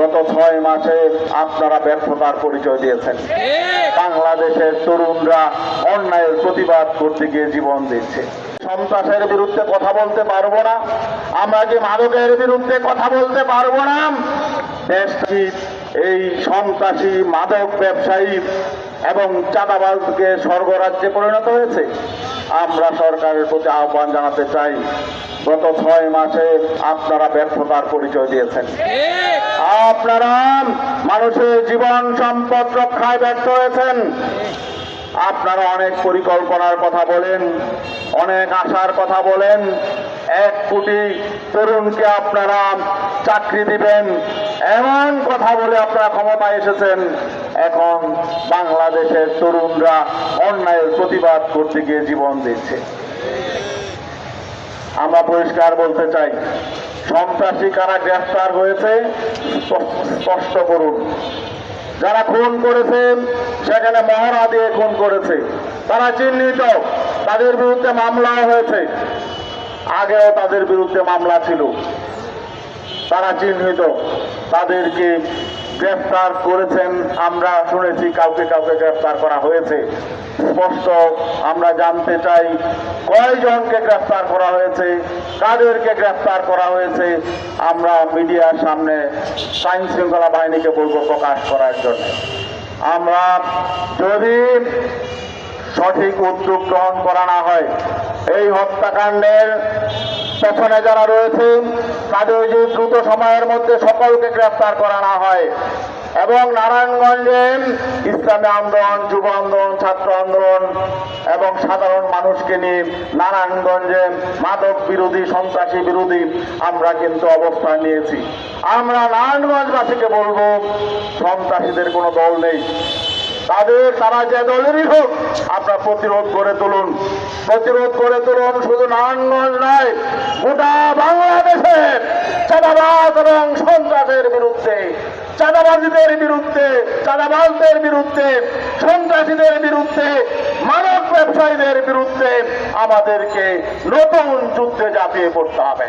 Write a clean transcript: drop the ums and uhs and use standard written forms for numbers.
গত 6 মাসে আপনারা ব্যর্থতার পরিচয় দিয়েছেন। বাংলাদেশের তরুণরা অন্যায়ের প্রতিবাদ করতে গিয়ে জীবন দিচ্ছে। সন্ত্রাসের বিরুদ্ধে কথা বলতে পারবো না, আমরা কি মাদকের বিরুদ্ধে কথা বলতে পারবো না? দেশটি এই সন্ত্রাসী মাদক ব্যবসায়ী এবং চাঁদাবাজকে স্বর্গরাজ্যে পরিণত হয়েছে। আমরা সরকারের প্রতি আহ্বান জানাতে চাই, গত 6 মাসে আপনারা ব্যর্থতার পরিচয় দিয়েছেন। আপনারা মানুষের জীবন সম্পদ রক্ষায় ব্যর্থ হয়েছেন। আপনারা অনেক পরিকল্পনার কথা বলেন, অনেক আশার কথা বলেন, 1 কোটি তরুণকে আপনারা চাকরি দিবেন এমন কথা বলে আপনারা ক্ষমতায় এসেছেন। এখন বাংলাদেশের তরুণরা অন্যায়ের প্রতিবাদ করতে গিয়ে জীবন দিচ্ছে। আমরা পরিষ্কার বলতে চাই, সন্ত্রাসী কারা গ্রেফতার হয়েছে স্পষ্ট করুন। যারা খুন করেছে সেখানে মহড়া দিয়ে খুন করেছে, তারা চিহ্নিত, তাদের বিরুদ্ধে মামলা হয়েছে, আগেও তাদের বিরুদ্ধে মামলা ছিল, তারা চিহ্নিত, তাদেরকে গ্রেফতার করেছেন। আমরা শুনেছি কাউকে কাউকে গ্রেফতার করা হয়েছে। স্পষ্ট আমরা জানতে চাই কয়জনকে গ্রেফতার করা হয়েছে, কাদেরকে গ্রেফতার করা হয়েছে। আমরা মিডিয়ার সামনে আইন শৃঙ্খলা বাহিনীকে বলবো প্রকাশ করার জন্য। আমরা যদি সঠিক উদ্যোগ গ্রহণ করা না হয়, এই হত্যাকাণ্ডের পেছনে যারা রয়েছে তাদের যে দ্রুত সময়ের মধ্যে সকলকে গ্রেফতার করা না হয় এবং নারায়ণগঞ্জে ইসলামী আন্দোলন, যুব আন্দোলন, ছাত্র আন্দোলন এবং সাধারণ মানুষকে নিয়ে নারায়ণগঞ্জে মাদক বিরোধী, সন্ত্রাসী বিরোধী আমরা কিন্তু অবস্থান নিয়েছি। আমরা নারায়ণগঞ্জবাসীকে বলবো, সন্ত্রাসীদের কোনো দল নেই, তারা যে দলেরই হোক আপনারা প্রতিরোধ করে তুলুন, প্রতিরোধ করে তুলুন। শুধু নারায়ণগঞ্জ নয়, গোটা বাংলাদেশে চাঁদাবাজ এবং সন্ত্রাসের বিরুদ্ধে, চাঁদাবাজীদের বিরুদ্ধে, চাঁদাবাজদের বিরুদ্ধে, সন্ত্রাসীদের বিরুদ্ধে, মাদক ব্যবসায়ীদের বিরুদ্ধে আমাদেরকে নতুন যুদ্ধে ঝাঁপিয়ে পড়তে হবে।